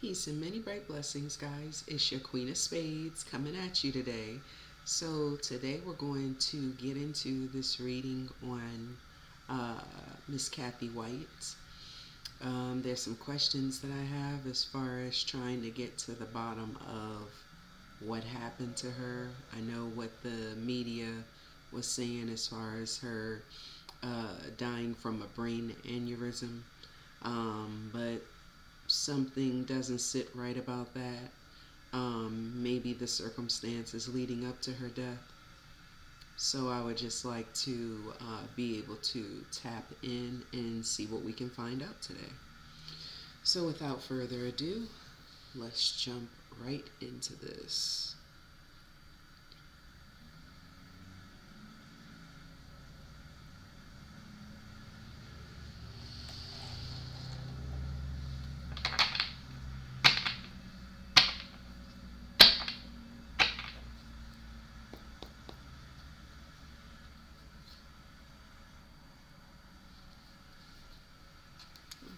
Peace and many bright blessings, guys. It's your Queen of Spades coming at you today. So today we're going to get into this reading on Miss Cathy White. There's some questions that I have as far as trying to get to the bottom of what happened to her. I know what the media was saying as far as her dying from a brain aneurysm, but something doesn't sit right about that. Maybe the circumstances leading up to her death. So I would just like to be able to tap in and see what we can find out today. So without further ado, let's jump right into this.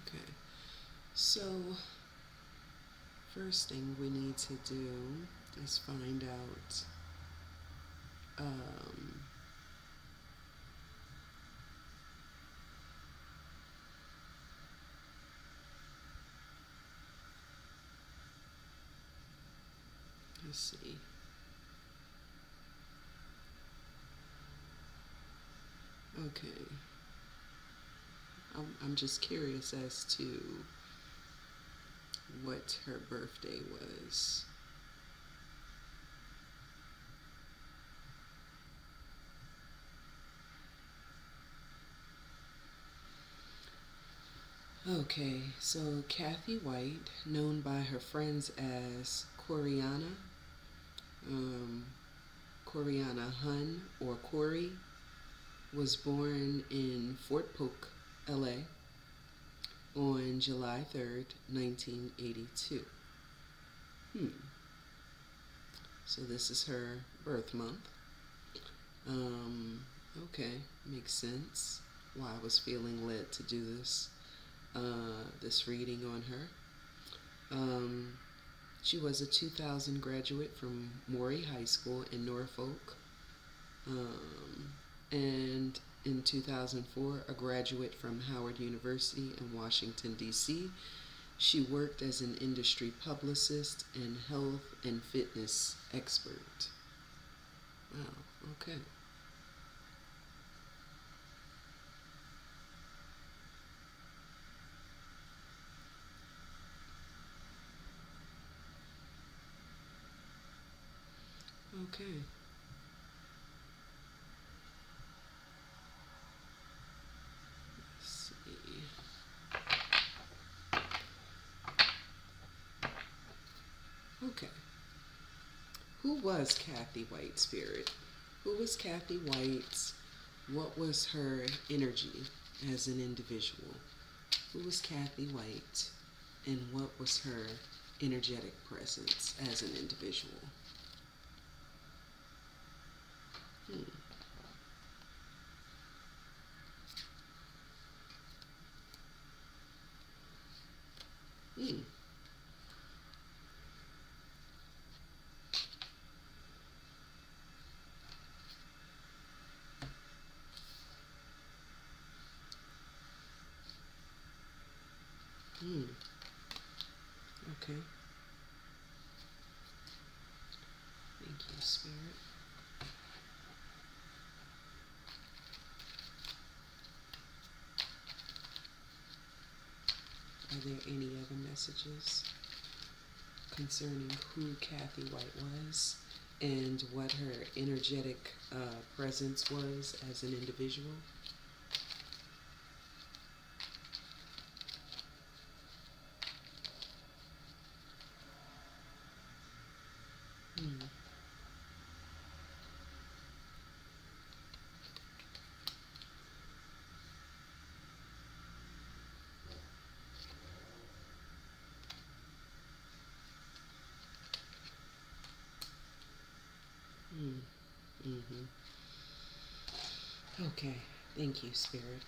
Okay, so first thing we need to do is find out let's see. Okay, I'm just curious as to what her birthday was. Okay, so Cathy White, known by her friends as Coriana, Coriana Hun, or Corey, was born in Fort Polk, LA, on July 3rd, 1982. So this is her birth month. Okay, makes sense why I was feeling led to do this reading on her. She was a 2000 graduate from Morey High School in Norfolk, and in 2004 a graduate from Howard University in Washington, D.C. She worked as an industry publicist and health and fitness expert. Wow, okay. Okay. Let's see. Okay. Who was Cathy White, Spirit? Who was Cathy White? What was her energy as an individual? Who was Cathy White? And what was her energetic presence as an individual? Hmm. Hmm. Hmm. Okay. Thank you, Spirit. Are there any other messages concerning who Cathy White was and what her energetic presence was as an individual? Hmm. Hmm. Mm-hmm. Okay. Thank you, Spirit.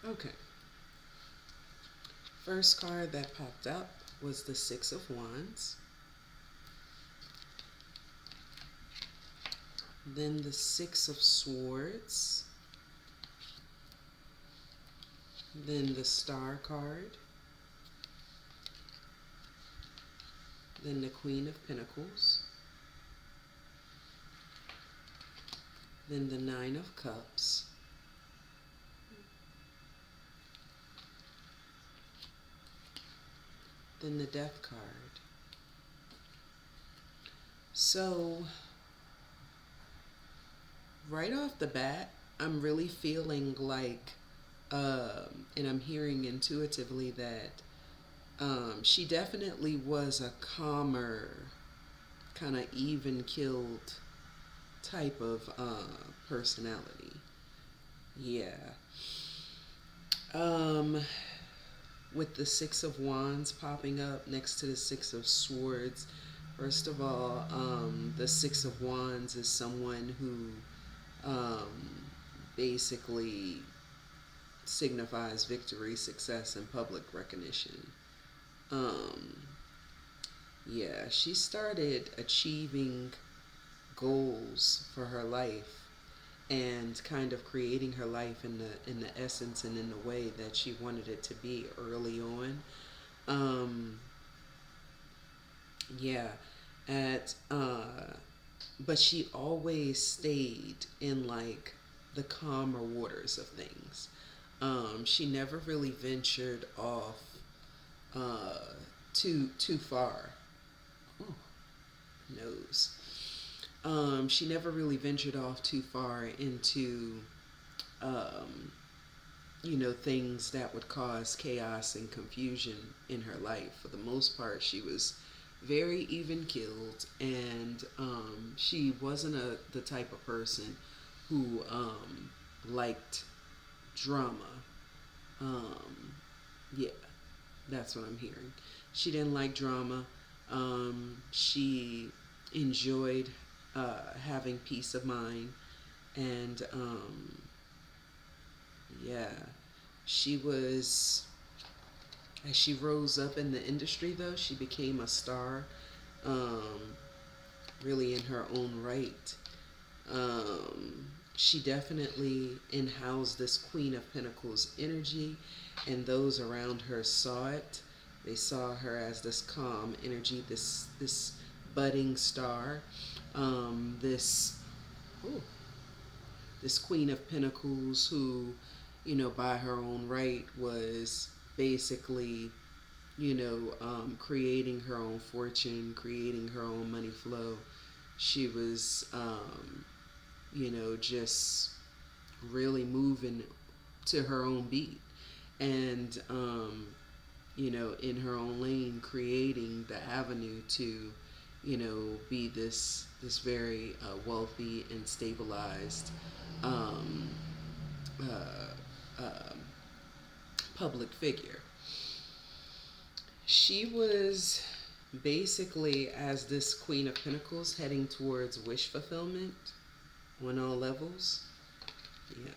Okay. First card that popped up was the Six of Wands. Then the Six of Swords. Then the Star card. Then the Queen of Pentacles. Then the Nine of Cups. Then the Death card. So, right off the bat, I'm really feeling like, and I'm hearing intuitively that she definitely was a calmer, kind of even-keeled type of personality. Yeah. With the Six of Wands popping up next to the Six of Swords, first of all, the Six of Wands is someone who basically signifies victory, success, and public recognition. Yeah, she started achieving goals for her life and kind of creating her life in the essence and in the way that she wanted it to be early on. Yeah, at but she always stayed in like the calmer waters of things. She never really ventured off too far. Oh, nose. She never really ventured off too far into, things that would cause chaos and confusion in her life. For the most part, she was very even-keeled, and she wasn't the type of person who liked drama. Yeah, that's what I'm hearing. She didn't like drama. She enjoyed having peace of mind, and yeah, she was, as she rose up in the industry though, she became a star, really in her own right. She definitely in-housed this Queen of Pentacles energy, and those around her saw it. They saw her as this calm energy, this budding star, this ooh, this Queen of Pentacles who, by her own right was basically, creating her own fortune, creating her own money flow. She was, just really moving to her own beat, and, in her own lane, creating the avenue to, be this very wealthy and stabilized uh, um, public figure. She was basically, as this Queen of Pentacles, heading towards wish fulfillment on all levels. Yeah.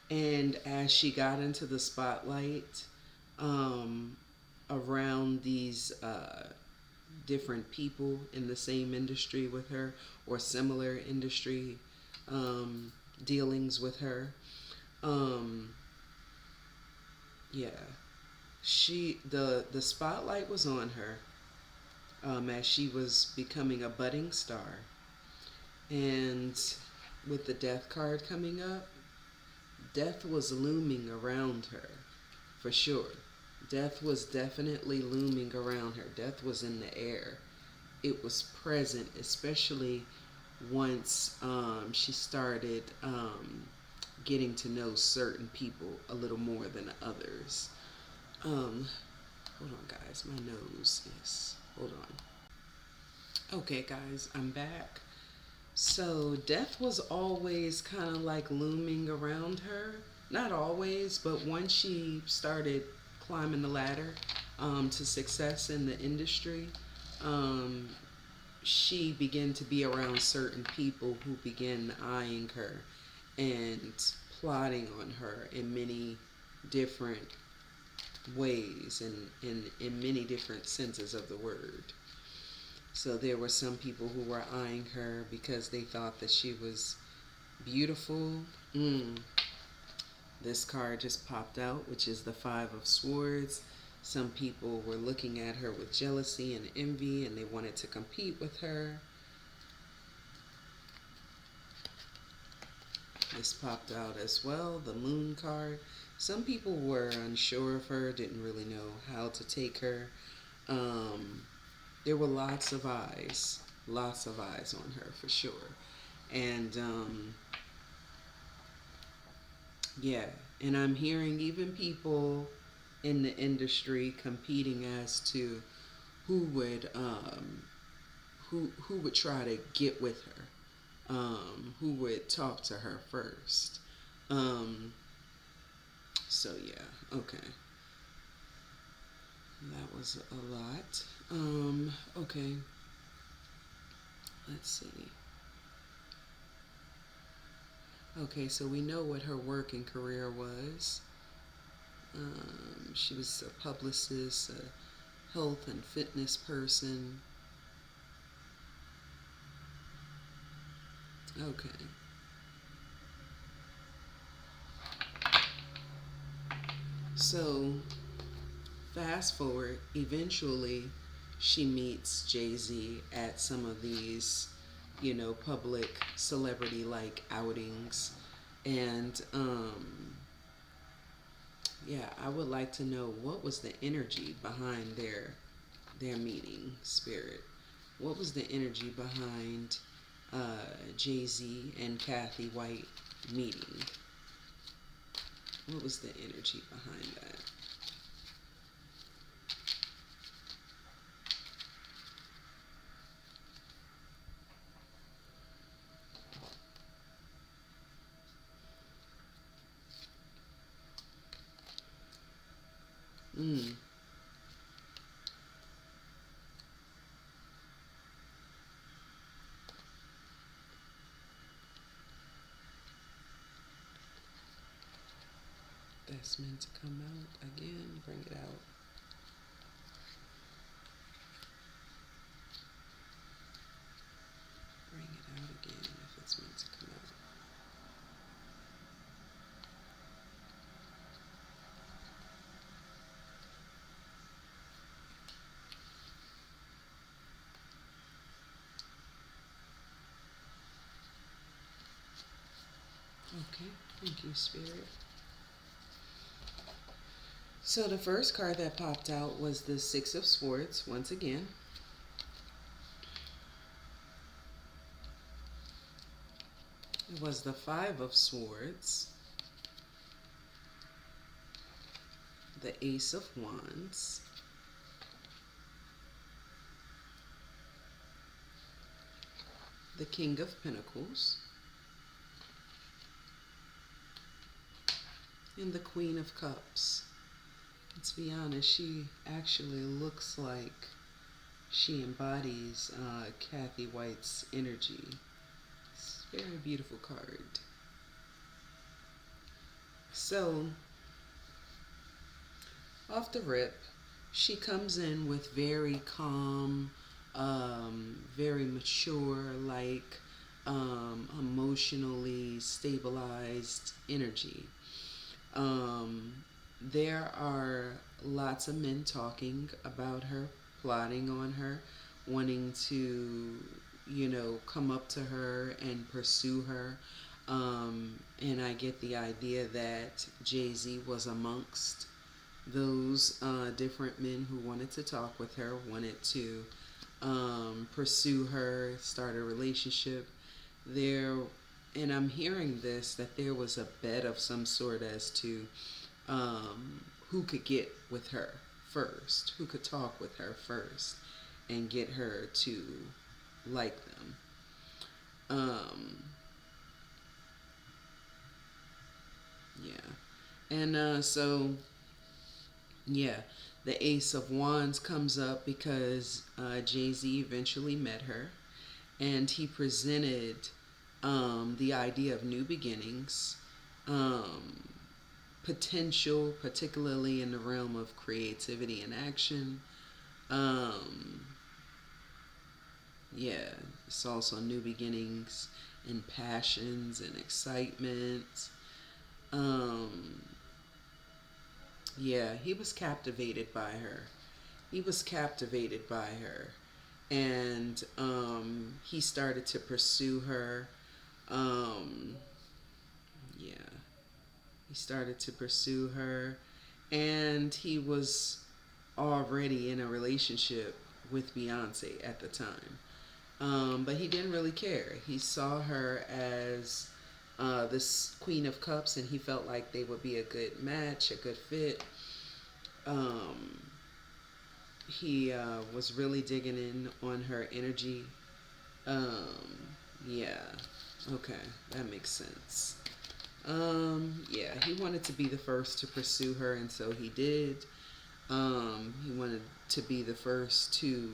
And as she got into the spotlight around these different people in the same industry with her or similar industry dealings with her, yeah, the spotlight was on her as she was becoming a budding star, and with the Death card coming up, death was looming around her, for sure. Death was definitely looming around her. Death was in the air. It was present, especially once she started getting to know certain people a little more than others. Hold on, guys. My nose is... Hold on. Okay, guys, I'm back. So death was always kind of like looming around her. Not always, but once she started climbing the ladder to success in the industry, she began to be around certain people who began eyeing her and plotting on her in many different ways and in many different senses of the word. So there were some people who were eyeing her because they thought that she was beautiful. This card just popped out, which is the Five of Swords. Some people were looking at her with jealousy and envy, and they wanted to compete with her. This popped out as well, the Moon card. Some people were unsure of her, didn't really know how to take her. There were lots of eyes on her for sure. And yeah, and I'm hearing even people in the industry competing as to who would who would try to get with her, who would talk to her first. So yeah, okay, that was a lot. Okay, let's see. Okay, so we know what her working career was. She was a publicist, a health and fitness person. Okay. So, fast forward, eventually she meets JayZ at some of these, public celebrity like outings. And yeah, I would like to know what was the energy behind their meeting, Spirit. What was the energy behind JayZ and Cathy White meeting? What was the energy behind that? Mm. That's meant to come out again. Bring it out. Bring it out again if it's meant to come out. Okay, thank you, Spirit. So the first card that popped out was the Six of Swords, once again. It was the Five of Swords, the Ace of Wands, the King of Pentacles, and the Queen of Cups. Let's be honest, she actually looks like she embodies Cathy White's energy. It's a very beautiful card. So, off the rip, she comes in with very calm, very mature, like emotionally stabilized energy. There are lots of men talking about her, plotting on her, wanting to, come up to her and pursue her. And I get the idea that JayZ was amongst those different men who wanted to talk with her, wanted to pursue her, start a relationship. There, and I'm hearing this, that there was a bet of some sort as to who could get with her first, who could talk with her first and get her to like them. Yeah. And so, yeah, The Ace of Wands comes up because JayZ eventually met her, and he presented the idea of new beginnings, um, potential, particularly in the realm of creativity and action. Um, yeah, it's also new beginnings and passions and excitement. Um, yeah, he was captivated by her. He was captivated by her. And he started to pursue her. Um, yeah, he started to pursue her. And he was already in a relationship with Beyonce at the time. But he didn't really care. He saw her as this Queen of Cups, and he felt like they would be a good match, a good fit. Um, he was really digging in on her energy. Um, yeah, okay, that makes sense. Yeah, he wanted to be the first to pursue her, and so he did. He wanted to be the first to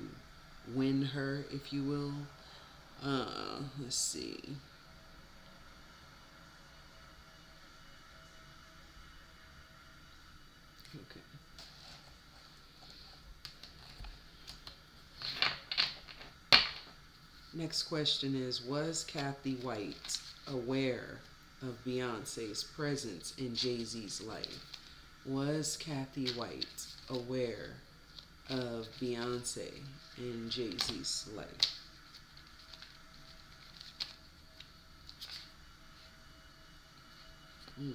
win her, if you will. Let's see. Okay. Next question is, was Cathy White aware of Beyonce's presence in JayZ's life? Was Cathy White aware of Beyonce in JayZ's life? Mm.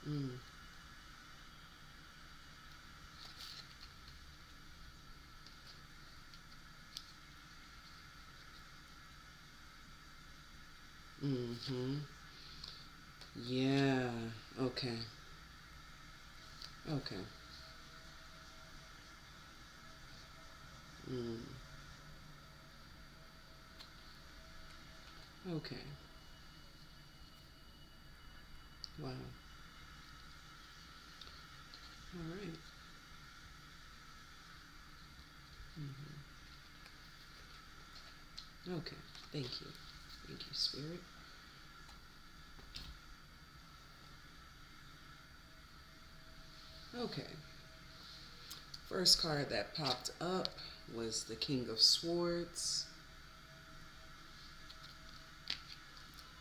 Mm. Mm-hmm. Yeah. Okay. Okay. Mm. Okay. Wow. All right. Mm-hmm. Okay. Thank you. Thank you, Spirit. Okay. First card that popped up was the King of Swords.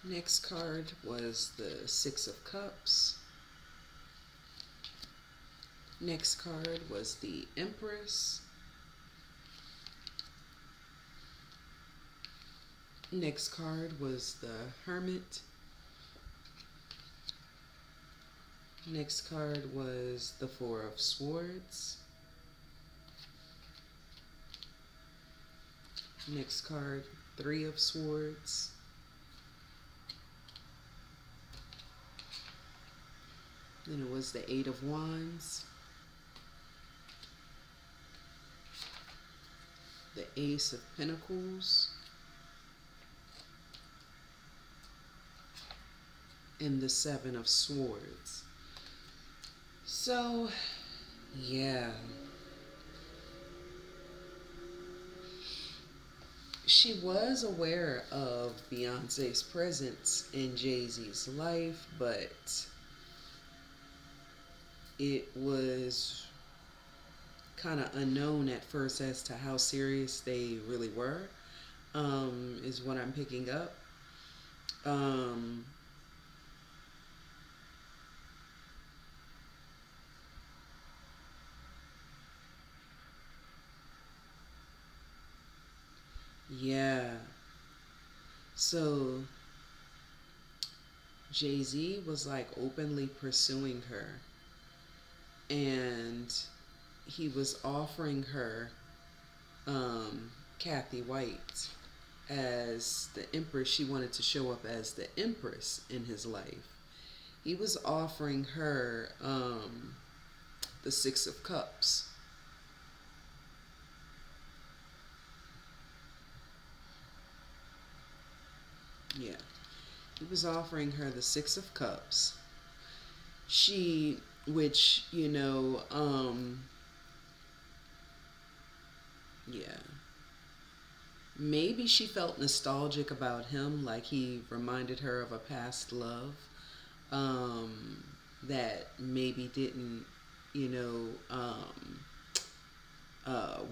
Next card was the Six of Cups. Next card was the Empress. Next card was the Hermit. Next card was the Four of Swords. Next card, Three of Swords. Then it was the Eight of Wands, the Ace of Pentacles, and the Seven of Swords. So, yeah. She was aware of Beyonce's presence in JayZ's life, but it was kind of unknown at first as to how serious they really were, is what I'm picking up. Um, yeah. So JayZ was like openly pursuing her. and he was offering her Cathy White as the Empress. She wanted to show up as the Empress in his life. He was offering her the Six of Cups. Yeah. He was offering her the Six of Cups. Which, yeah. Maybe she felt nostalgic about him, like he reminded her of a past love that maybe didn't, you know,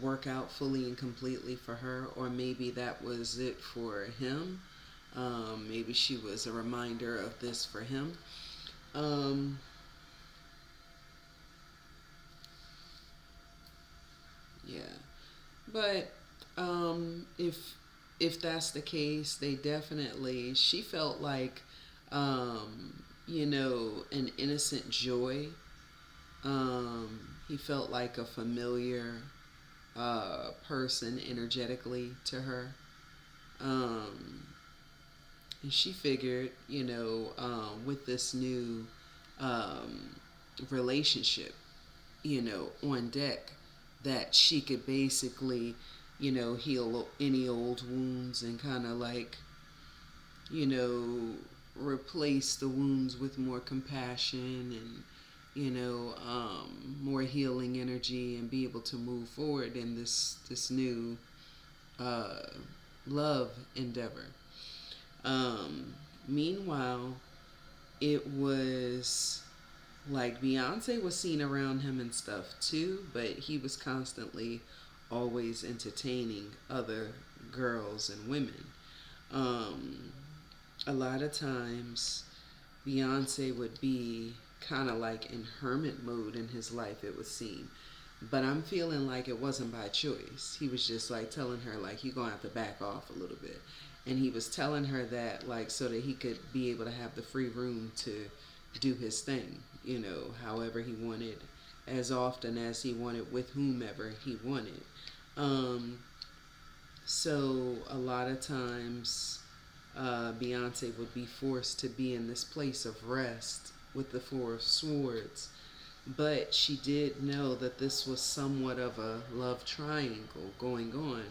work out fully and completely for her, or maybe that was it for him. Maybe she was a reminder of this for him. Um, yeah, but if that's the case, they definitely. She felt like, an innocent joy. He felt like a familiar person energetically to her. Um, and she figured, with this new um, relationship, on deck, that she could basically, heal any old wounds and kind of like, you know, replace the wounds with more compassion and, more healing energy, and be able to move forward in this new uh, love endeavor. Meanwhile, it was like Beyonce was seen around him and stuff too, but he was constantly always entertaining other girls and women. Um, a lot of times, Beyonce would be kind of like in hermit mode in his life, it would seem. But I'm feeling like it wasn't by choice. He was just like telling her, like, you're going to have to back off a little bit. And he was telling her that, like, so that he could be able to have the free room to do his thing, however he wanted, as often as he wanted, with whomever he wanted. Um, so a lot of times, Beyonce would be forced to be in this place of rest with the Four of Swords. But she did know that this was somewhat of a love triangle going on,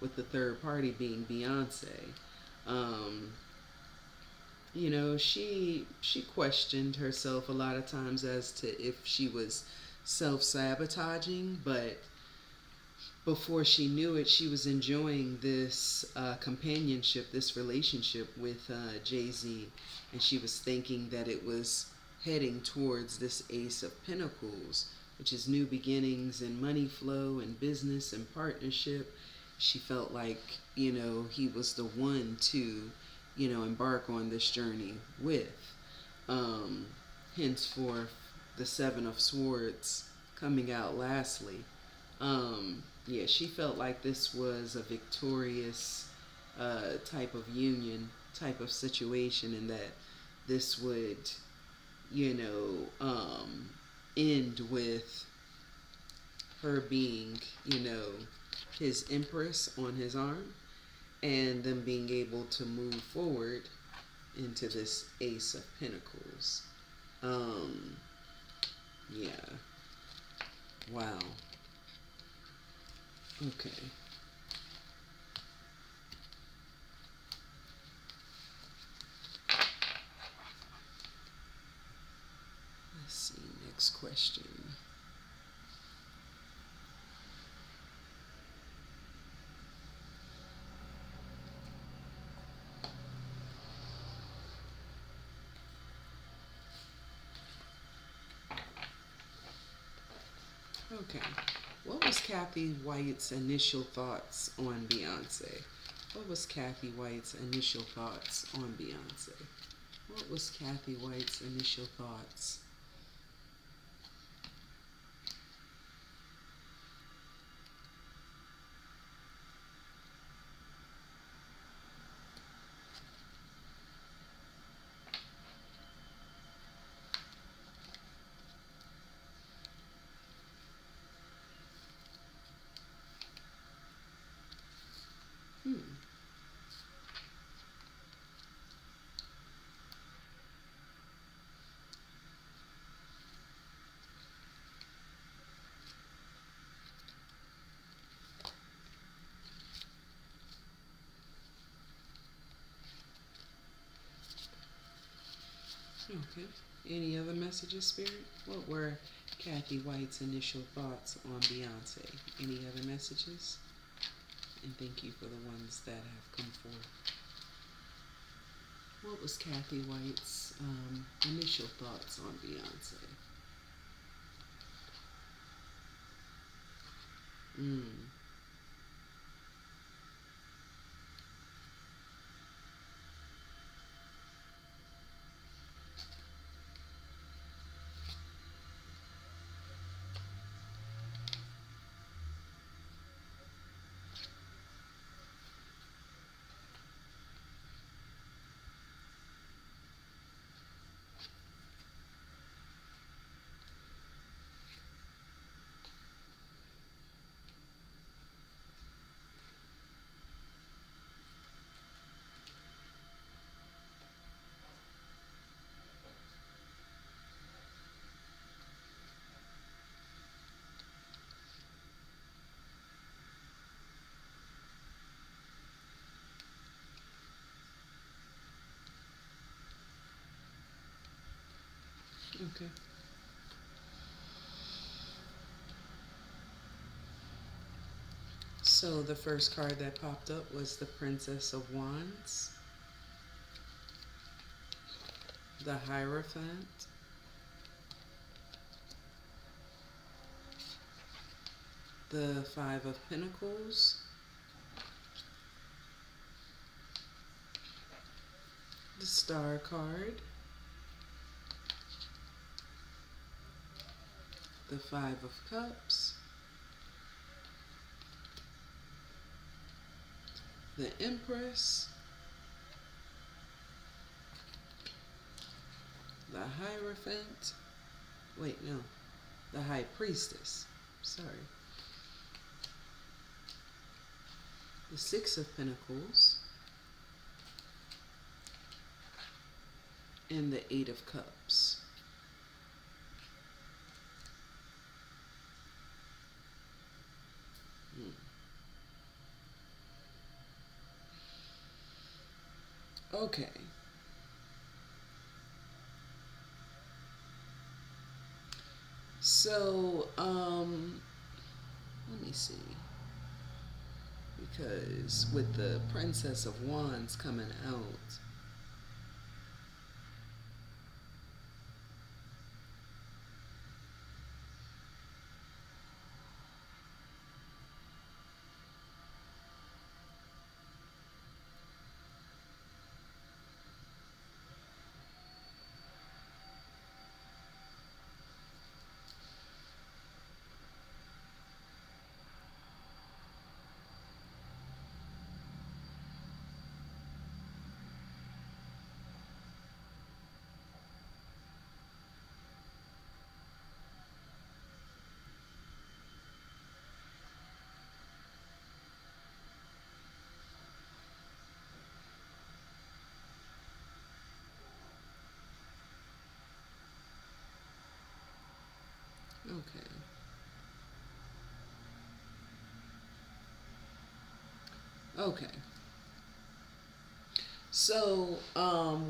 with the third party being Beyonce. Um, she questioned herself a lot of times as to if she was self-sabotaging, but before she knew it, she was enjoying this companionship, this relationship with JayZ, and she was thinking that it was heading towards this Ace of Pentacles, which is new beginnings and money flow and business and partnership. She felt like, he was the one to, embark on this journey with. Um, Henceforth, the Seven of Swords coming out lastly. Yeah, she felt like this was a victorious type of union, type of situation, and that this would, end with her being, his empress on his arm, and them being able to move forward into this Ace of Pentacles. Um, yeah. Wow. Okay. Let's see. Next question. Okay. What was Cathy White's initial thoughts on Beyonce? What was Cathy White's initial thoughts on Beyonce? What was Cathy White's initial thoughts? Okay. Any other messages, Spirit? What were Cathy White's initial thoughts on Beyonce? Any other messages? And thank you for the ones that have come forth. What was Cathy White's initial thoughts on Beyonce? Mm. Okay. So the first card that popped up was the Princess of Wands, the Hierophant, the Five of Pentacles, the Star card, the Five of Cups, the Empress, the Hierophant, wait, no, the High Priestess, sorry, the Six of Pentacles, and the Eight of Cups. Okay. So, let me see. Because with the Princess of Wands coming out, okay. Okay. So,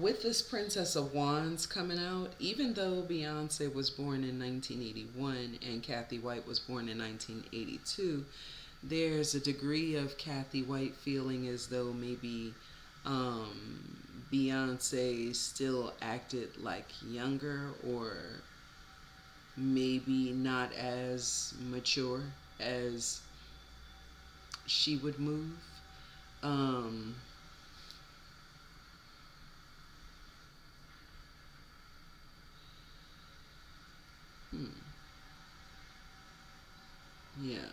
with this Princess of Wands coming out, even though Beyonce was born in 1981 and Cathy White was born in 1982, there's a degree of Cathy White feeling as though maybe Beyonce still acted like younger, or maybe not as mature as she would move. Um, hmm, yeah.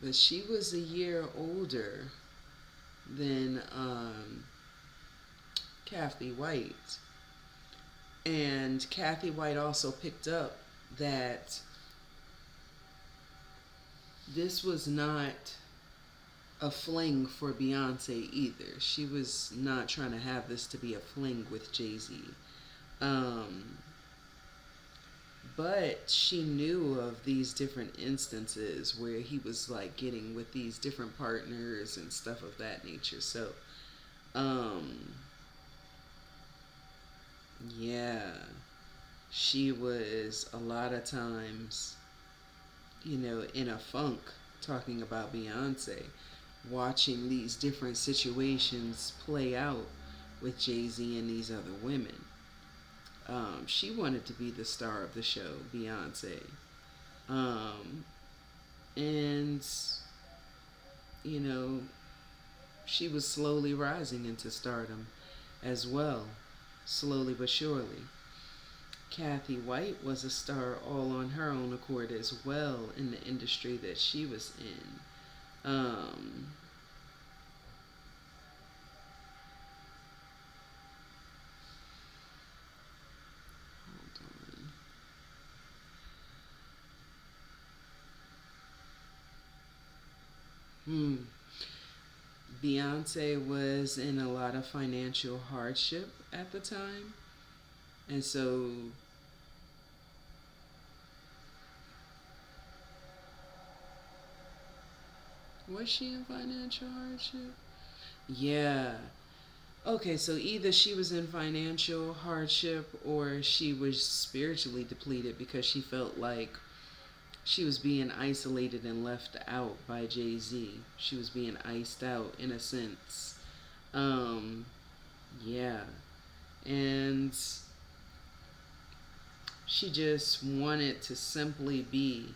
But she was a year older than Cathy White. And Cathy White also picked up that this was not a fling for Beyonce either. She was not trying to have this to be a fling with JayZ. Um, but she knew of these different instances where he was like getting with these different partners and stuff of that nature. So, um, Yeah. She was a lot of times, in a funk talking about Beyonce, watching these different situations play out with JayZ and these other women. She wanted to be the star of the show, Beyonce. Um, and, you know, she was slowly rising into stardom as well, slowly but surely. Cathy White was a star all on her own accord as well in the industry that she was in. Hold on. Beyonce was in a lot of financial hardship at the time. And so, was she in financial hardship? Yeah. Okay, so either she was in financial hardship or she was spiritually depleted because she felt like she was being isolated and left out by JayZ. She was being iced out in a sense. Um, yeah. And she just wanted to simply be,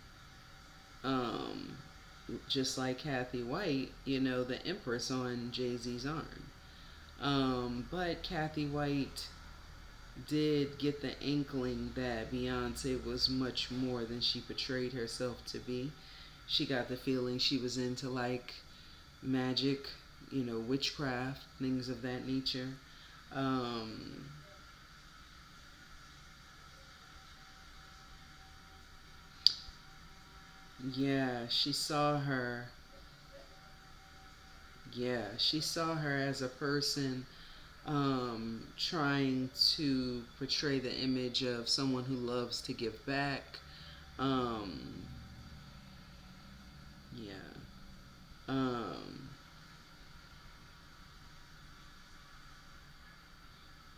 um, just like Cathy White, the Empress on JayZ's arm. But Cathy White did get the inkling that Beyonce was much more than she portrayed herself to be. She got the feeling she was into like magic, witchcraft, things of that nature. Um, yeah, she saw her. Yeah, she saw her as a person trying to portray the image of someone who loves to give back. Um, yeah. Um,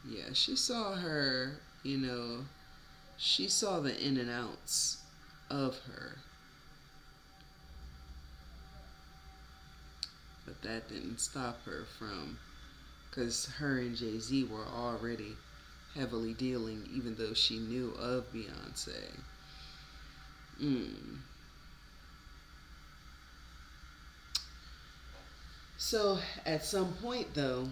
yeah, she saw her, she saw the in and outs of her, but that didn't stop her from, because her and JayZ were already heavily dealing, even though she knew of Beyonce. Mm. So at some point, though,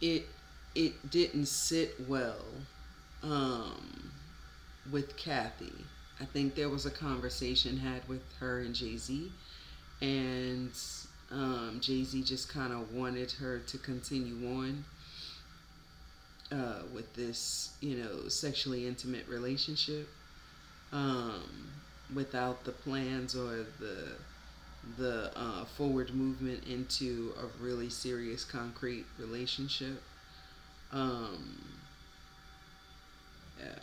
it it didn't sit well um, with Cathy. I think there was a conversation had with her and JayZ, and JayZ just kind of wanted her to continue on with this, sexually intimate relationship, um, without the plans or the forward movement into a really serious, concrete relationship. Um, yeah,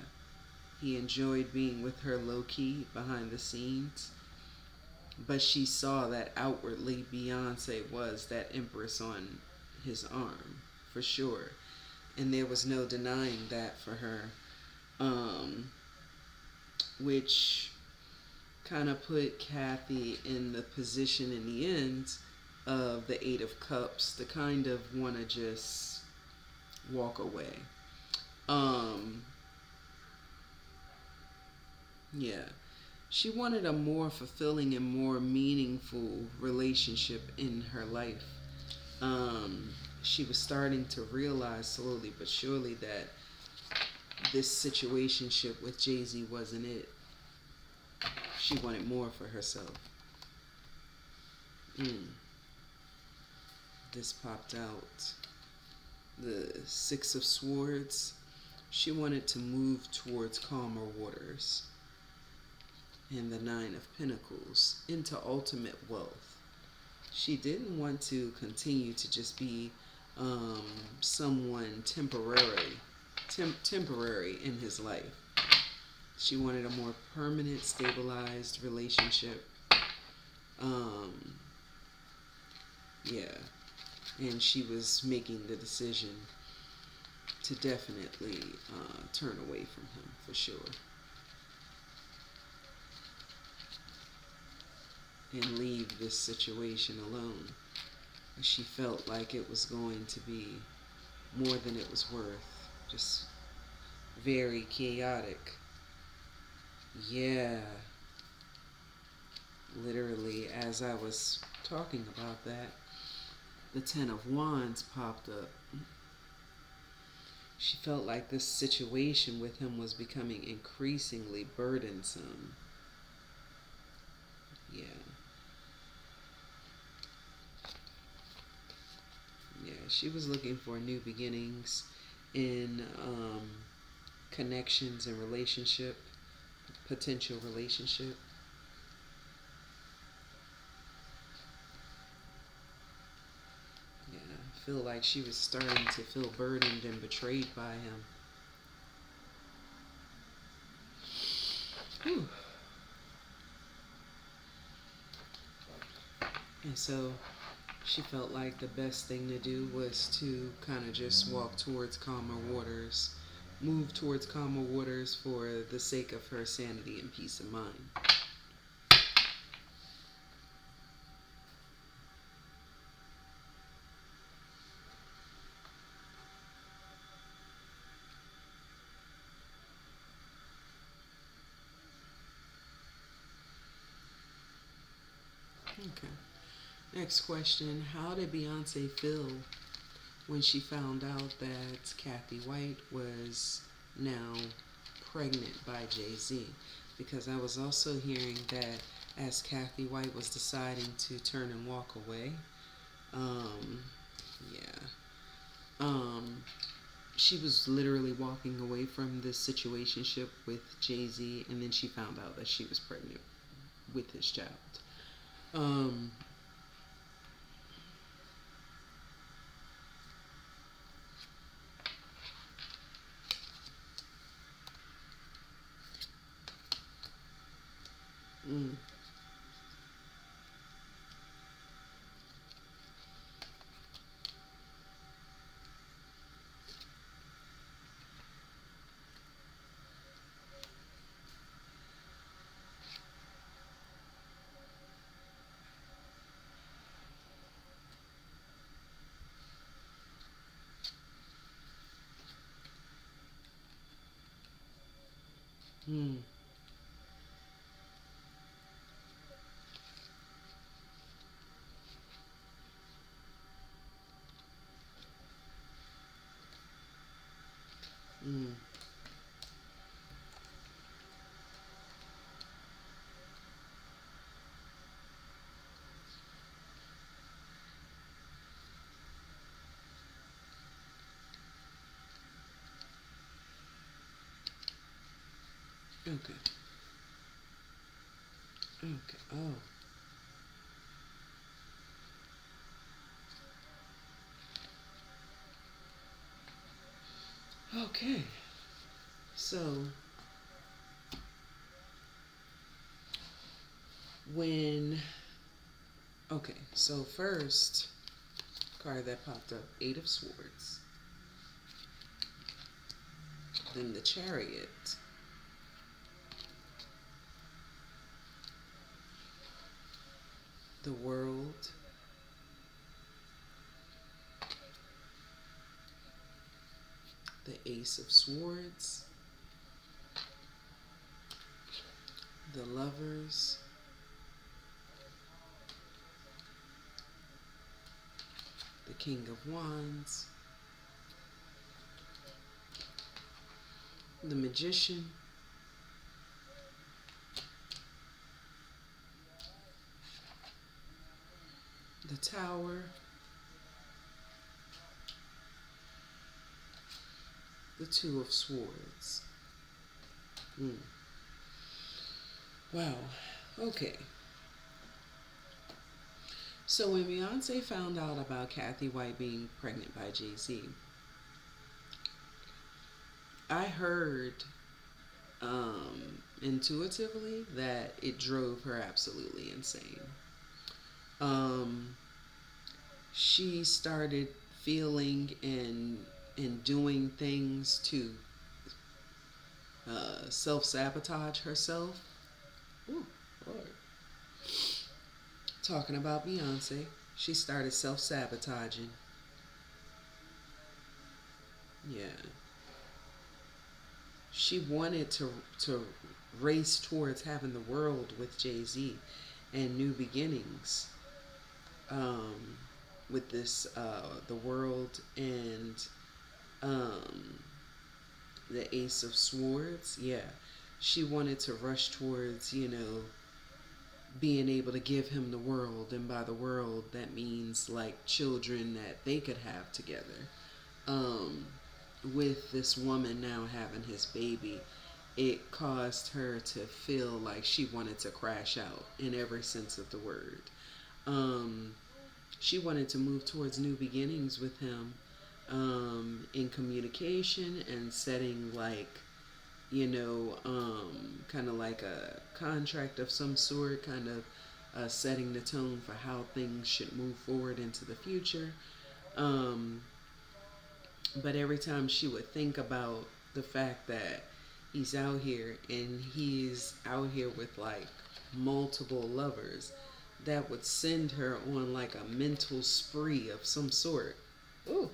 he enjoyed being with her low key behind the scenes, but she saw that outwardly Beyonce was that empress on his arm for sure, and there was no denying that for her, um, which kind of put Cathy in the position in the end of the Eight of Cups to kind of want to just walk away. Um, yeah. She wanted a more fulfilling and more meaningful relationship in her life. Um, she was starting to realize slowly but surely that this situationship with JayZ wasn't it. She wanted more for herself. Mm. This popped out. The Six of Swords. She wanted to move towards calmer waters. And the Nine of Pentacles into ultimate wealth. She didn't want to continue to just be someone temporary in his life. She wanted a more permanent, stabilized relationship. Um, yeah. And she was making the decision to definitely turn away from him for sure. And leave this situation alone. She felt like it was going to be more than it was worth. Just very chaotic. Yeah. Literally, as I was talking about that, the Ten of Wands popped up. She felt like this situation with him was becoming increasingly burdensome. Yeah. Yeah, she was looking for new beginnings in connections and relationship, potential relationship. Yeah, I feel like she was starting to feel burdened and betrayed by him. Whew. And so she felt like the best thing to do was to kind of just walk towards calmer waters, move towards calmer waters for the sake of her sanity and peace of mind. Okay. Next question. How did Beyonce feel when she found out that Cathy White was now pregnant by JayZ? Because I was also hearing that as Cathy White was deciding to turn and walk away, yeah, she was literally walking away from this situationship with JayZ, and then she found out that she was pregnant with his child. Um, mm, mm, mm. Okay. Okay. Oh. Okay. So when okay, so first card that popped up, Eight of Swords. Then the Chariot. The World. The Ace of Swords. The Lovers. The King of Wands. The Magician. The Tower. The Two of Swords. Mm. Wow. Okay. So when Beyonce found out about Cathy White being pregnant by JayZ, I heard intuitively that it drove her absolutely insane. Um, she started feeling and doing things to self-sabotage herself. Ooh, Lord. Talking about Beyonce, she started self-sabotaging. Yeah. She wanted to race towards having the world with JayZ and new beginnings. Um, with this, the world and um, the Ace of Swords. Yeah, she wanted to rush towards, being able to give him the world, and by the world that means like children that they could have together. Um, with this woman now having his baby, it caused her to feel like she wanted to crash out in every sense of the word. Um, she wanted to move towards new beginnings with him, in communication and setting like, kind of like a contract of some sort, kind of setting the tone for how things should move forward into the future. Um, but every time she would think about the fact that he's out here and he's out here with like multiple lovers, that would send her on like a mental spree of some sort. Ooh.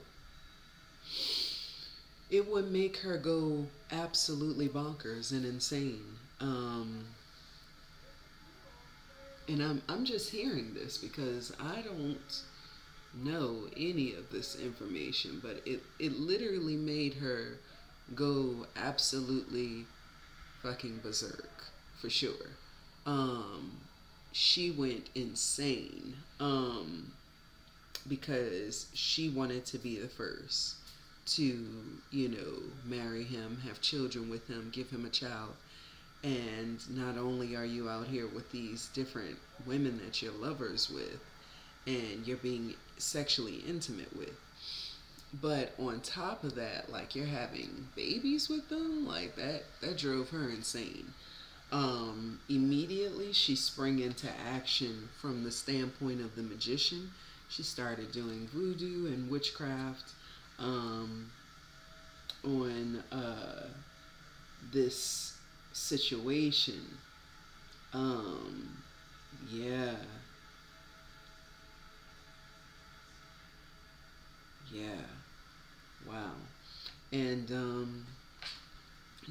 It would make her go absolutely bonkers and insane. And I'm just hearing this because I don't know any of this information, but it literally made her go absolutely fucking berserk for sure. Um, she went insane, because she wanted to be the first to, marry him, have children with him, give him a child. And not only are you out here with these different women that you're lovers with and you're being sexually intimate with, but on top of that, like you're having babies with them, like that drove her insane. Immediately she sprang into action from the standpoint of the magician. She started doing voodoo and witchcraft, um, on this situation. Um, yeah, yeah, wow. And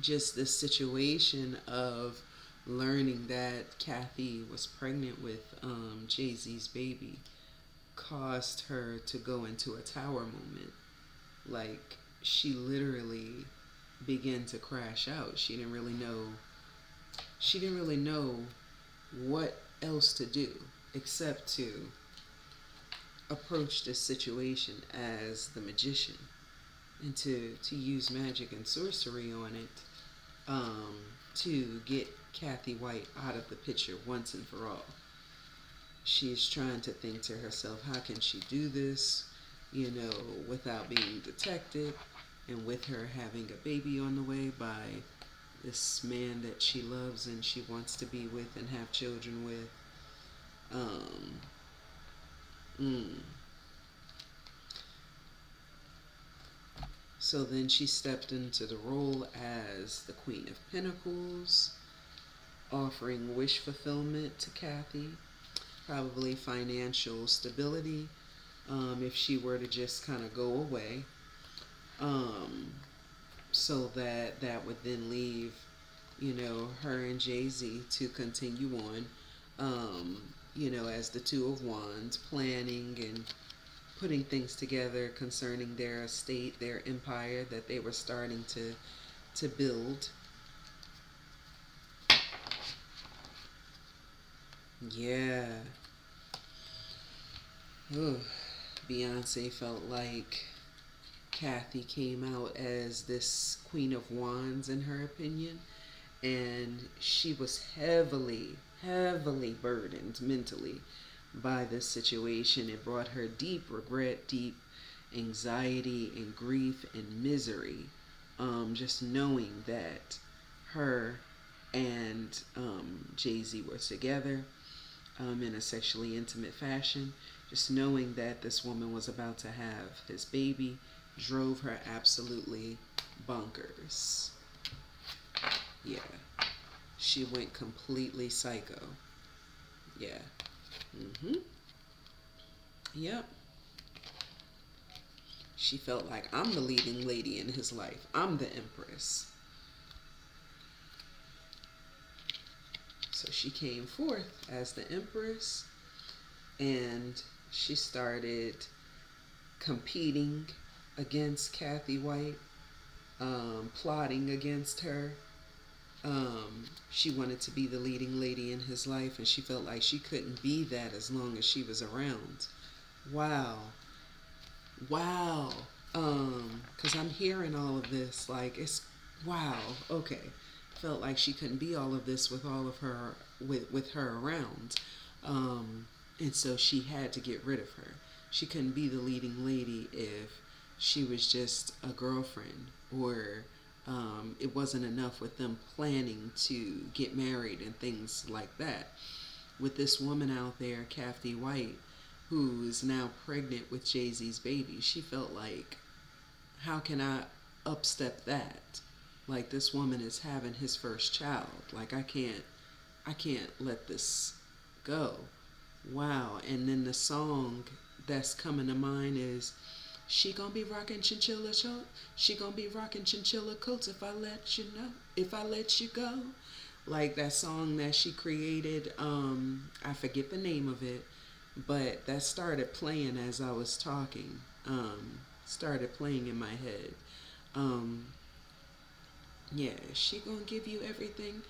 just this situation of learning that Cathy was pregnant with JayZ's baby caused her to go into a tower moment. Like, she literally began to crash out. She didn't really know what else to do except to approach this situation as the magician and to use magic and sorcery on it, um, to get Cathy White out of the picture once and for all. She's trying to think to herself, how can she do this, without being detected, and with her having a baby on the way by this man that she loves and she wants to be with and have children with. Um, mm. So then she stepped into the role as the Queen of Pentacles, offering wish fulfillment to Cathy, probably financial stability, if she were to just kind of go away. Um, so that would then leave, her and JayZ to continue on, as the Two of Wands, planning and putting things together concerning their estate, their empire that they were starting to build. Yeah. Ooh. Beyonce felt like Cathy came out as this Queen of Wands in her opinion, and she was heavily, heavily burdened mentally by this situation. It brought her deep regret, deep anxiety and grief and misery, just knowing that her and JayZ were together, in a sexually intimate fashion. Just knowing that this woman was about to have his baby drove her absolutely bonkers. Yeah. She went completely psycho. Yeah. Yep. She felt like, I'm the leading lady in his life. I'm the empress. So she came forth as the empress, and she started competing against Cathy White, plotting against her. She wanted to be the leading lady in his life, and she felt like she couldn't be that as long as she was around. Wow. Wow. Because I'm hearing all of this, like, it's, wow, okay. Felt like she couldn't be all of this with all of her, with her around. And so she had to get rid of her. She couldn't be the leading lady if she was just a girlfriend, or it wasn't enough with them planning to get married and things like that. With this woman out there, Cathy White, who is now pregnant with JayZ's baby, she felt like, how can I upstep that? Like, this woman is having his first child. Like, I can't let this go. Wow. And then the song that's coming to mind is, she gonna be rocking chinchilla coat. She gonna be rocking chinchilla coats if I let you know. If I let you go. Like that song that she created, I forget the name of it, but that started playing as I was talking. Started playing in my head. Um, yeah, she gonna give you everything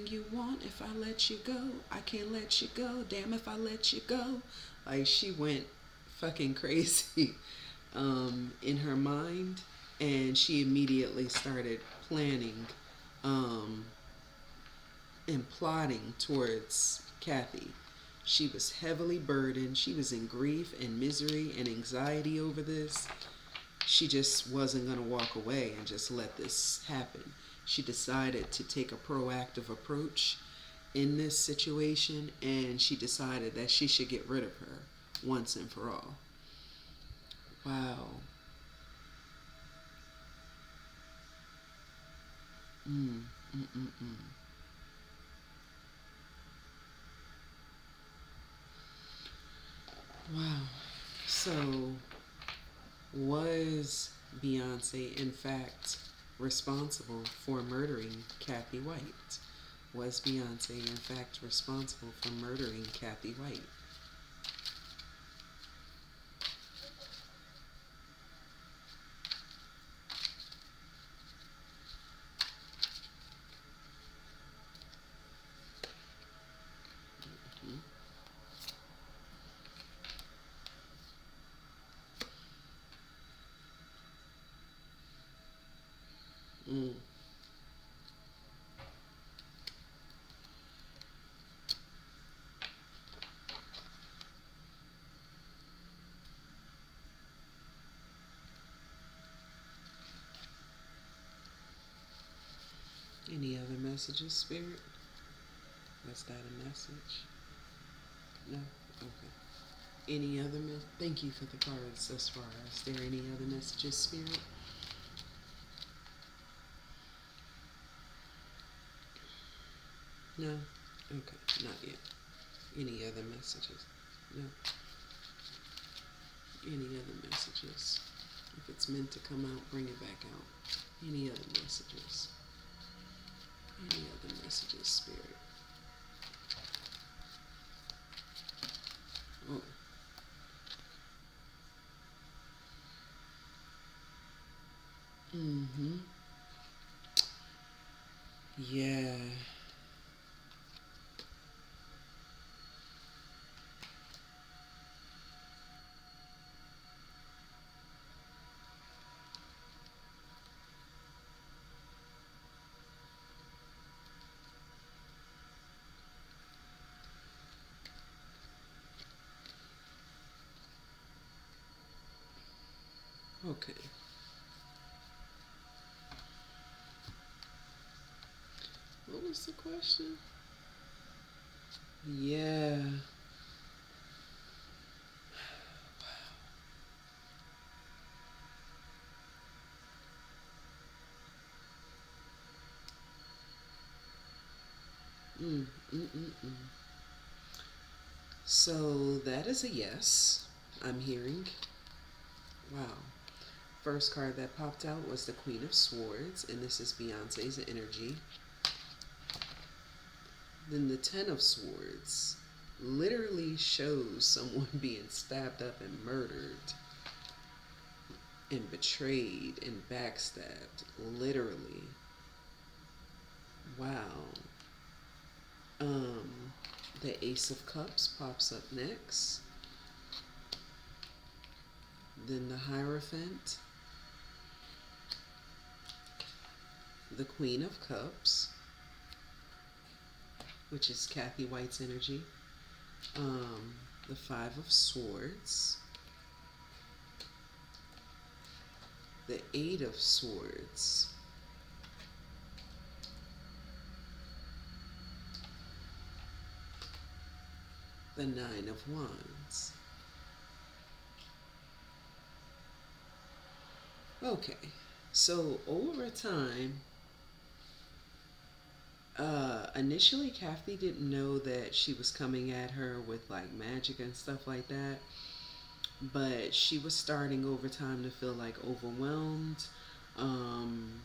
you want if I let you go. I can't let you go. Damn if I let you go. Like, she went fucking crazy in her mind, and she immediately started planning and plotting towards Cathy. She was heavily burdened. She was in grief and misery and anxiety over this. She just wasn't going to walk away and just let this happen. She decided to take a proactive approach in this situation, and she decided that she should get rid of her once and for all. Wow. Mm, mm, mm, mm. Wow. So, was Beyonce in fact responsible for murdering Cathy White? Was Beyonce in fact responsible for murdering Cathy White? Mm. Any other messages, Spirit? Was that a message? No? Okay. Any other Thank you for the cards thus far. Is there any other messages, Spirit? No? Okay, not yet. Any other messages? No? Any other messages? If it's meant to come out, bring it back out. Any other messages? Any other messages, Spirit? Oh. Mm-hmm. Yeah. Okay. What was the question? Yeah. Mm, mm, mm, mm. So that is a yes. I'm hearing. Wow. First card that popped out was the Queen of Swords, and this is Beyonce's energy. Then the Ten of Swords literally shows someone being stabbed up and murdered and betrayed and backstabbed. Literally. Wow. Um, the Ace of Cups pops up next. Then the Hierophant. The Queen of Cups, which is Cathy White's energy. The Five of Swords. The Eight of Swords. The Nine of Wands. Okay, so over time, initially Cathy didn't know that she was coming at her with like magic and stuff like that, but she was starting over time to feel like overwhelmed. Um,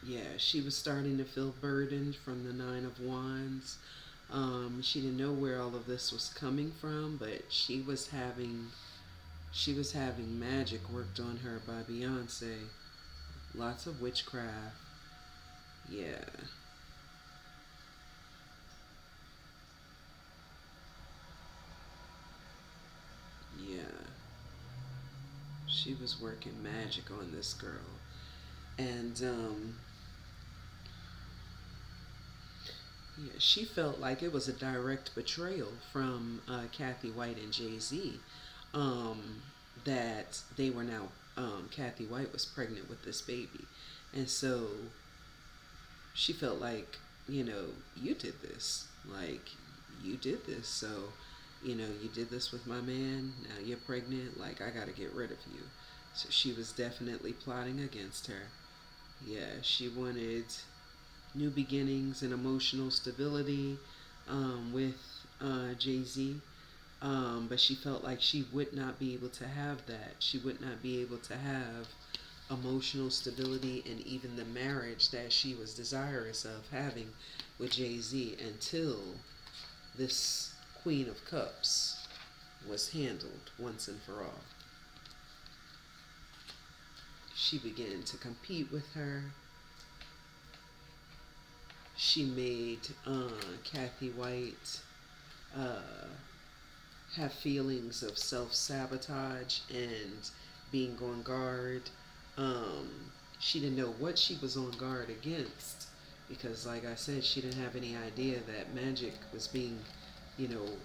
yeah, she was starting to feel burdened from the Nine of Wands. She didn't know where all of this was coming from, but she was having magic worked on her by Beyonce. Lots of witchcraft. Yeah. Yeah. She was working magic on this girl. And yeah, she felt like it was a direct betrayal from Cathy White and JayZ, um, that they were now, Cathy White was pregnant with this baby. And so she felt like, you did this. Like, you did this. So, you did this with my man. Now you're pregnant. Like, I got to get rid of you. So she was definitely plotting against her. Yeah, she wanted new beginnings and emotional stability with JayZ. But she felt like she would not be able to have that. She would not be able to have emotional stability and even the marriage that she was desirous of having with JayZ until this Queen of Cups was handled once and for all. She began to compete with her. She made Cathy White uh, have feelings of self-sabotage and being on guard. Um, she didn't know what she was on guard against because, like I said, she didn't have any idea that magic was being,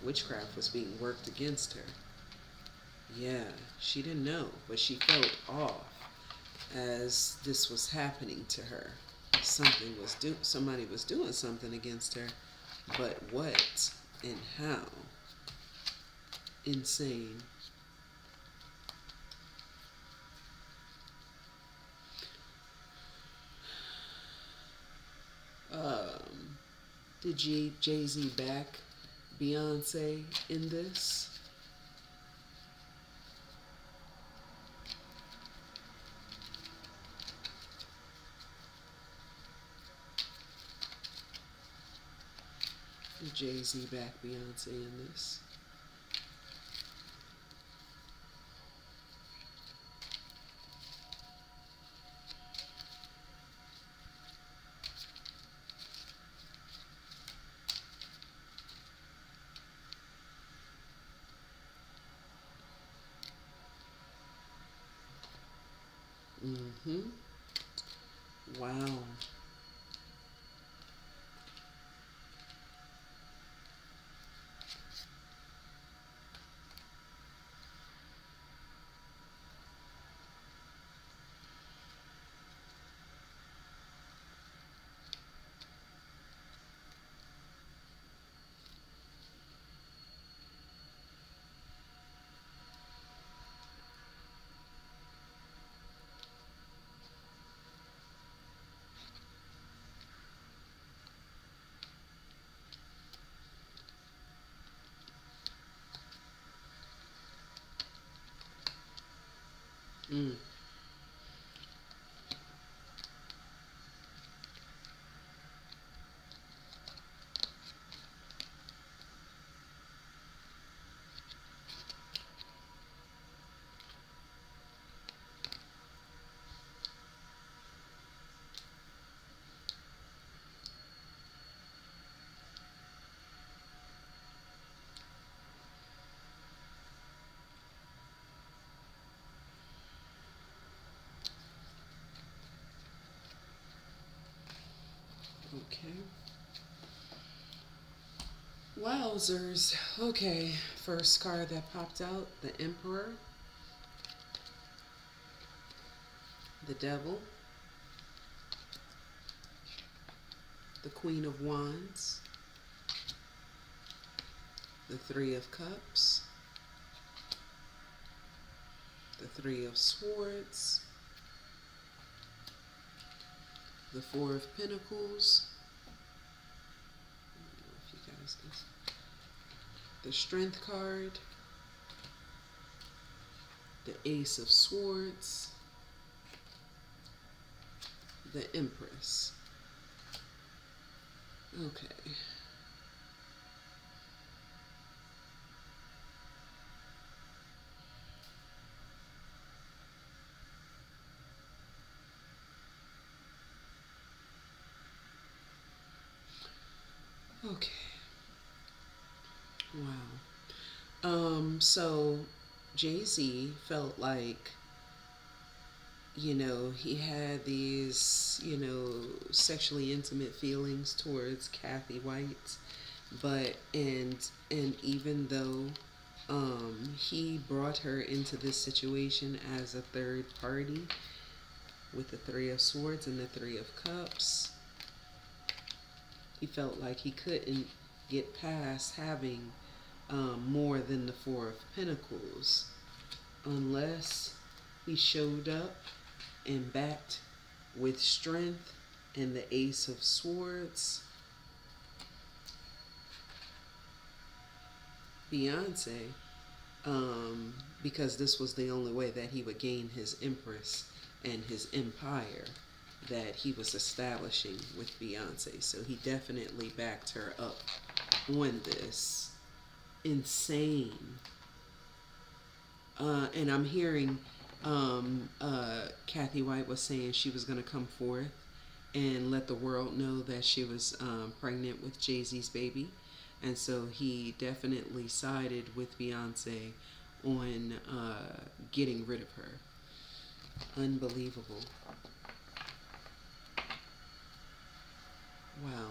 witchcraft was being worked against her. Yeah, she didn't know, but she felt off as this was happening to her. Somebody was doing something against her, but what and how? Insane. Um, did JayZ back Beyonce in this? Did JayZ back Beyonce in this? Mm-hmm. Wow. Mm. Okay. Wowzers. Okay. First card that popped out, the Emperor, the Devil, the Queen of Wands, the Three of Cups, the Three of Swords, the Four of Pentacles. I don't know if you guys can see. The Strength card, the Ace of Swords, the Empress. Okay. Okay. Wow. So JayZ felt like, he had these, sexually intimate feelings towards Cathy White, but and even though he brought her into this situation as a third party with the Three of Swords and the Three of Cups, he felt like he couldn't get past having more than the Four of Pentacles unless he showed up and backed with strength and the Ace of Swords. Beyonce, because this was the only way that he would gain his Empress and his empire that he was establishing with Beyonce. So he definitely backed her up on this insane. And I'm hearing Cathy White was saying she was going to come forth and let the world know that she was pregnant with JayZ's baby. And so he definitely sided with Beyonce on getting rid of her. Unbelievable. Wow.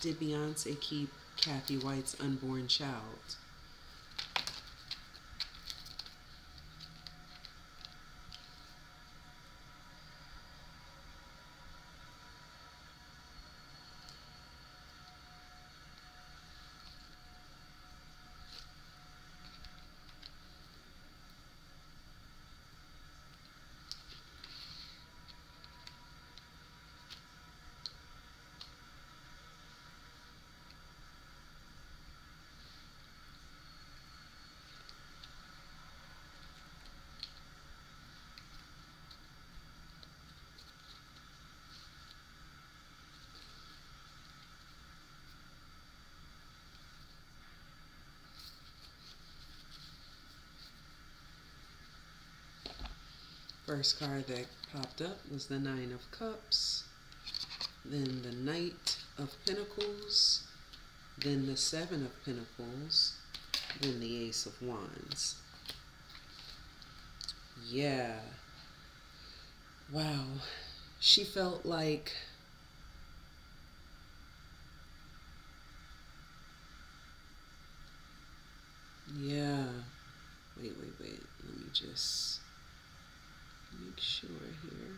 Did Beyonce keep Cathy White's unborn child? First card that popped up was the Nine of Cups, then the Knight of Pentacles, then the Seven of Pentacles, then the Ace of Wands. Yeah. Wow. She felt like yeah. Wait. Let me just make sure here.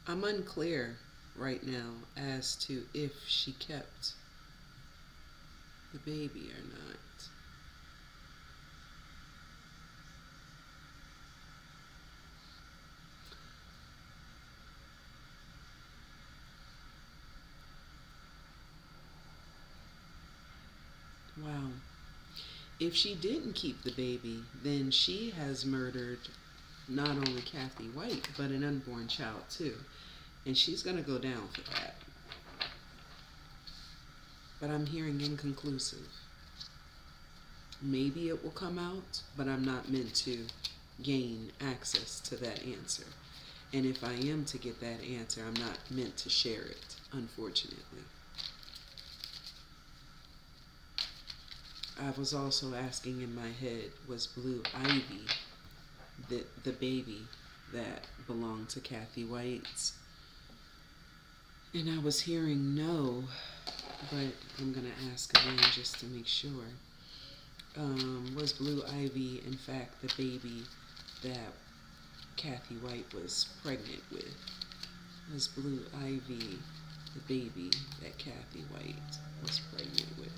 I'm unclear right now as to if she kept the baby or not. Wow. If she didn't keep the baby, then she has murdered not only Cathy White, but an unborn child too. And she's going to go down for that. But I'm hearing inconclusive. Maybe it will come out, but I'm not meant to gain access to that answer. And if I am to get that answer, I'm not meant to share it, unfortunately. I was also asking in my head, was Blue Ivy the baby that belonged to Cathy White's? And I was hearing no, but I'm going to ask again just to make sure. Was Blue Ivy, in fact, the baby that Cathy White was pregnant with? Was Blue Ivy the baby that Cathy White was pregnant with?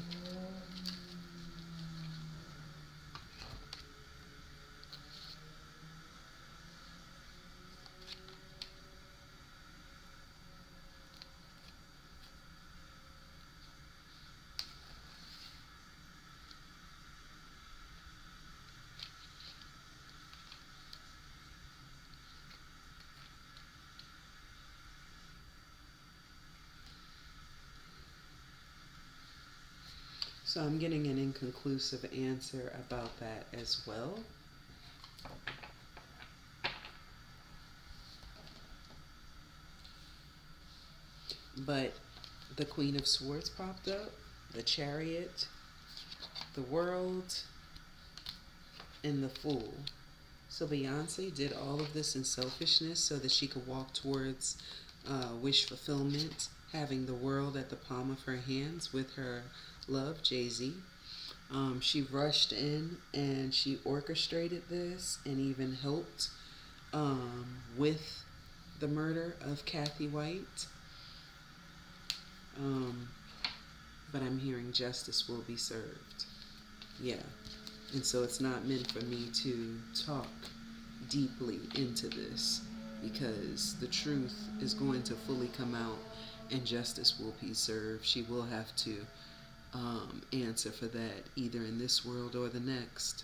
So I'm getting an inconclusive answer about that as well. But the Queen of Swords popped up, the Chariot, the World, and the Fool. So Beyonce did all of this in selfishness so that she could walk towards wish fulfillment, having the world at the palm of her hands with her love, JayZ. She rushed in and she orchestrated this and even helped with the murder of Cathy White. But I'm hearing justice will be served. Yeah. And so it's not meant for me to talk deeply into this because the truth is going to fully come out and justice will be served. She will have to answer for that either in this world or the next.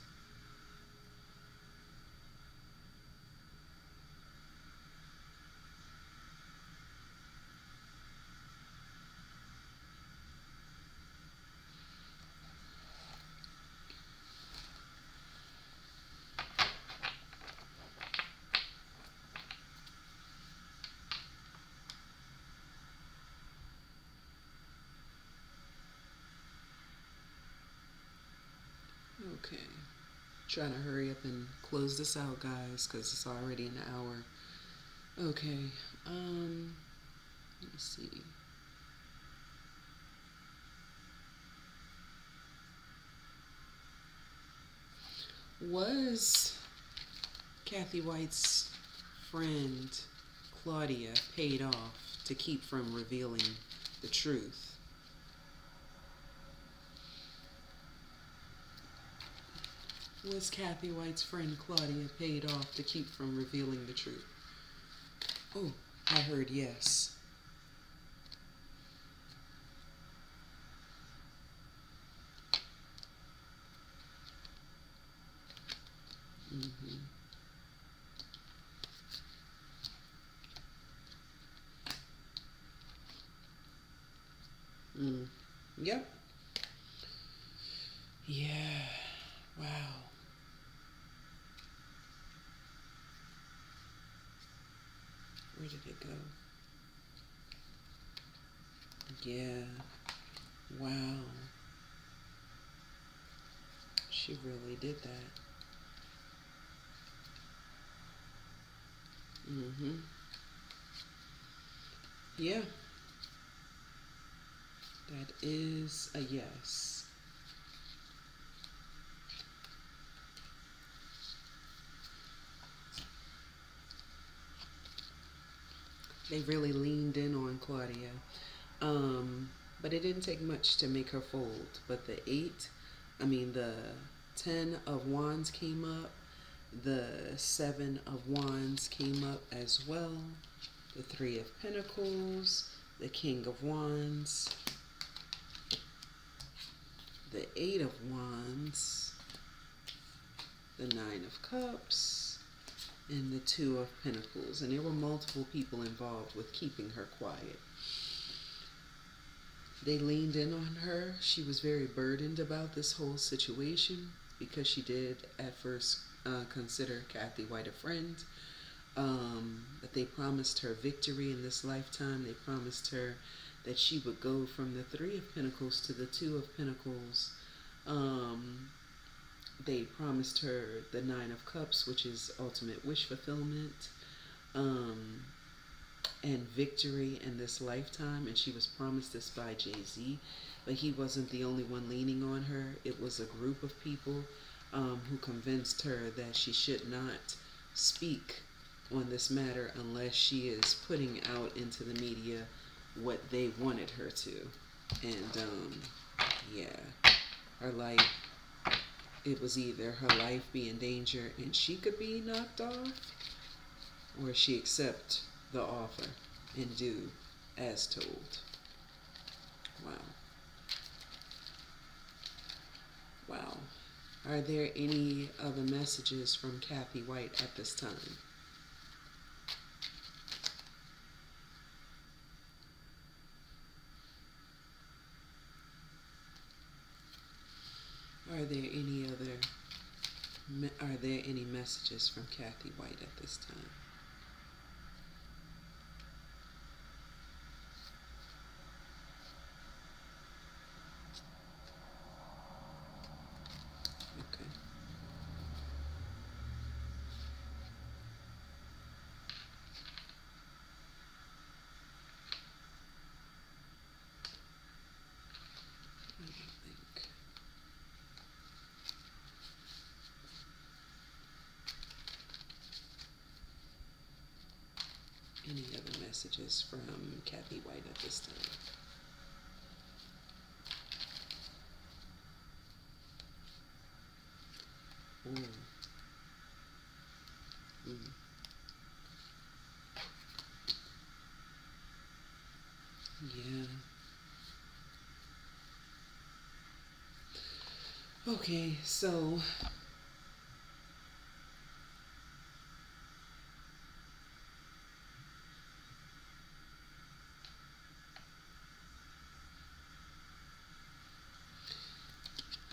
Okay. Trying to hurry up and close this out, guys, because it's already an hour. Okay. Let me see. Was Cathy White's friend Claudia paid off to keep from revealing the truth? Was Cathy White's friend Claudia paid off to keep from revealing the truth? Oh, I heard yes. Yep. Yeah. Wow. Where did it go? Yeah. Wow. She really did that. Yeah. That is a yes. They really leaned in on Claudia. Um, but it didn't take much to make her fold. But the 10 of Wands came up. The 7 of Wands came up as well. The 3 of Pentacles. The King of Wands. The 8 of Wands. The 9 of Cups. And the 2 of Pentacles. And there were multiple people involved with keeping her quiet. They leaned in on her. She was very burdened about this whole situation because she did at first consider Cathy White a friend. But they promised her victory in this lifetime. They promised her that she would go from the 3 of Pentacles to the 2 of Pentacles. They promised her the 9 of Cups, which is ultimate wish fulfillment. And victory in this lifetime, and she was promised this by JayZ, but he wasn't the only one leaning on her. It was a group of people who convinced her that she should not speak on this matter unless she is putting out into the media what they wanted her to. And yeah, her life, it was either her life be in danger and she could be knocked off, or she accept the offer and do as told. Wow. Wow. Are there any other messages from Cathy White at this time? Are there any messages from Cathy White at this time? Okay. I don't think. Any other messages from Cathy White at this time? Mm. Mm. Yeah. Okay, so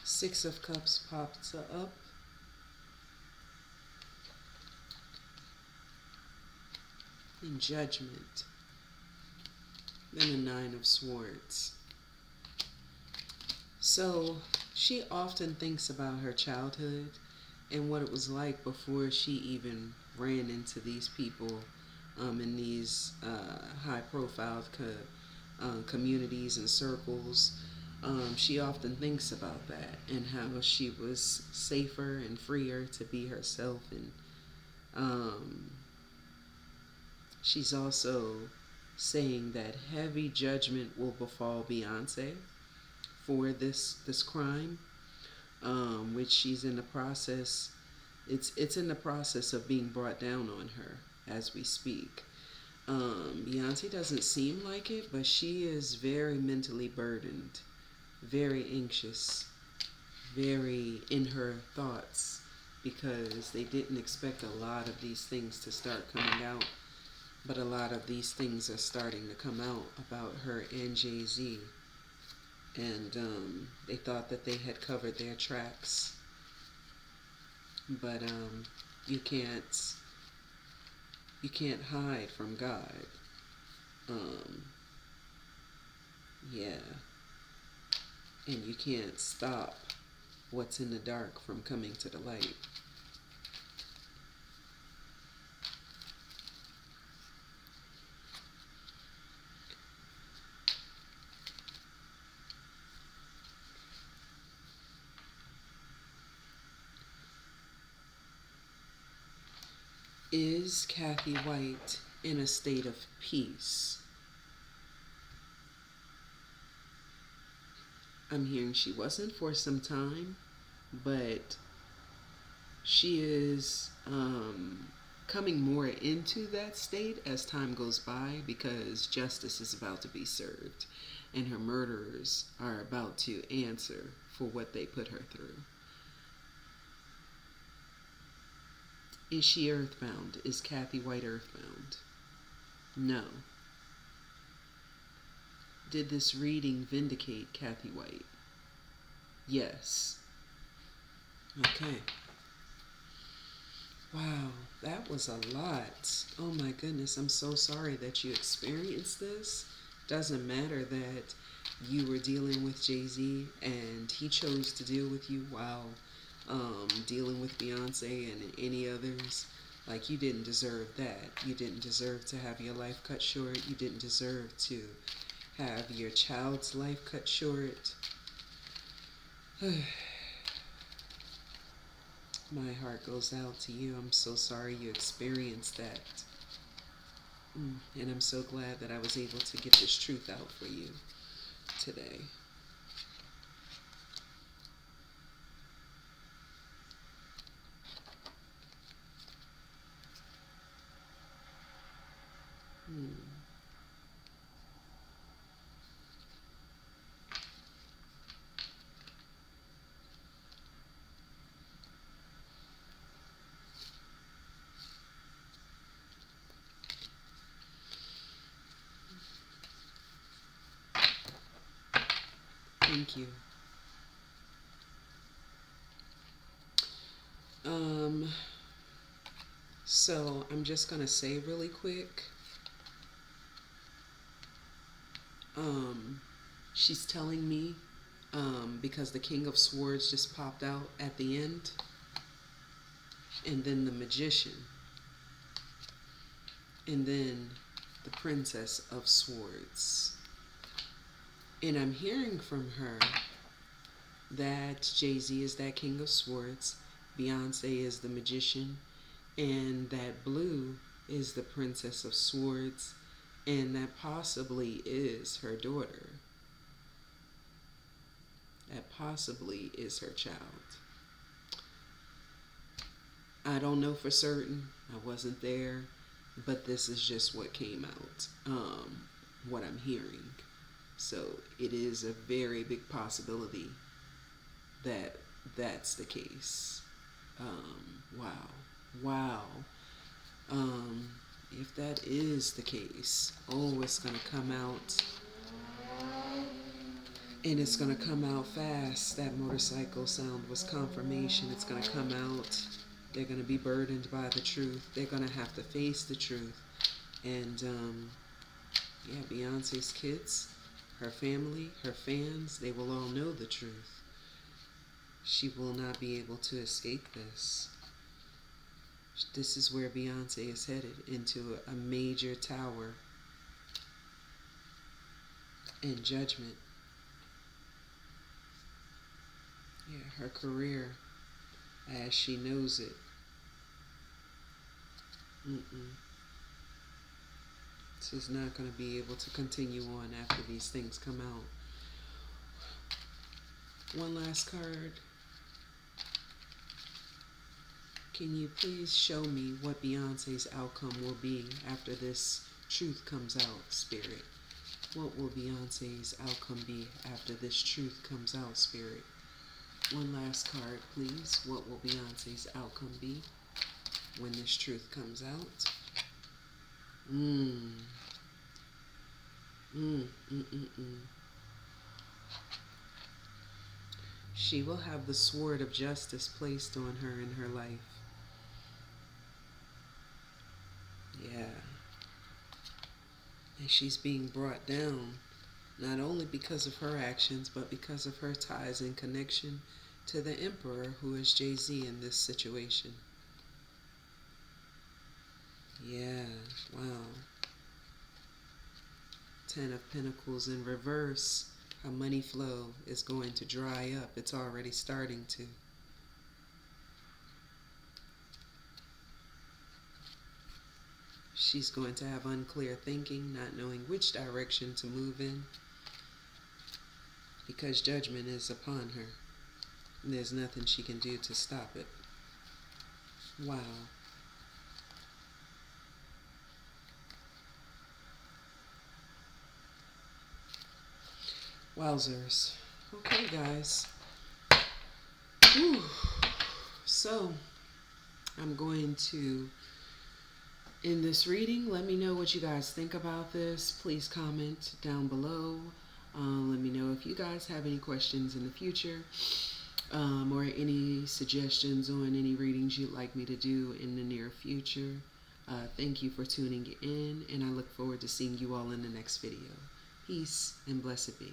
Six of Cups pops up. In Judgment. Then a 9 of Swords. So she often thinks about her childhood and what it was like before she even ran into these people in these high-profile communities and circles. She often thinks about that and how she was safer and freer to be herself. And she's also saying that heavy judgment will befall Beyonce for this crime, which she's in the process. It's in the process of being brought down on her as we speak. Beyonce doesn't seem like it, but she is very mentally burdened, very anxious, very in her thoughts, because they didn't expect a lot of these things to start coming out, but a lot of these things are starting to come out about her and JayZ. And they thought that they had covered their tracks, but you can't hide from God. Yeah, and you can't stop what's in the dark from coming to the light. Is Cathy White in a state of peace. I'm hearing she wasn't for some time, but she is coming more into that state as time goes by, because justice is about to be served and her murderers are about to answer for what they put her through. Is she earthbound? Is Cathy White earthbound? No. Did this reading vindicate Cathy White? Yes. Okay. Wow, that was a lot. Oh my goodness, I'm so sorry that you experienced this. Doesn't matter that you were dealing with JayZ and he chose to deal with you while dealing with Beyonce and any others. Like, you didn't deserve that. You didn't deserve to have your life cut short. You didn't deserve to have your child's life cut short. My heart goes out to you. I'm so sorry you experienced that. And I'm so glad that I was able to get this truth out for you today. Thank you. So I'm just gonna say really quick. She's telling me, because the King of Swords just popped out at the end, and then the Magician, and then the Princess of Swords. And I'm hearing from her that JayZ is that King of Swords, Beyonce is the Magician, and that Blue is the Princess of Swords, and that possibly is her daughter. That possibly is her child. I don't know for certain. I wasn't there, but this is just what came out, what I'm hearing. So it is a very big possibility that that's the case. Wow. If that is the case, oh, it's going to come out. And it's going to come out fast. That motorcycle sound was confirmation. It's going to come out. They're going to be burdened by the truth. They're going to have to face the truth. And, yeah, Beyonce's kids, her family, her fans, they will all know the truth. She will not be able to escape this. This is where Beyonce is headed, into a major tower in judgment. Yeah, her career, as she knows it. This is not going to be able to continue on after these things come out. One last card. Can you please show me what Beyonce's outcome will be after this truth comes out, Spirit? What will Beyonce's outcome be after this truth comes out, Spirit? One last card, please. What will Beyonce's outcome be when this truth comes out? She will have the sword of justice placed on her in her life. Yeah. And she's being brought down, not only because of her actions, but because of her ties and connection to the Emperor, who is JayZ in this situation. Yeah, wow. 10 of Pentacles in reverse. Her money flow is going to dry up. It's already starting to. She's going to have unclear thinking, not knowing which direction to move in, because judgment is upon her. And there's nothing she can do to stop it. Wow. Wowzers. Okay, guys. Whew. So, I'm going to end this reading. Let me know what you guys think about this. Please comment down below. Let me know if you guys have any questions in the future, or any suggestions on any readings you'd like me to do in the near future. Thank you for tuning in, and I look forward to seeing you all in the next video. Peace and blessed be.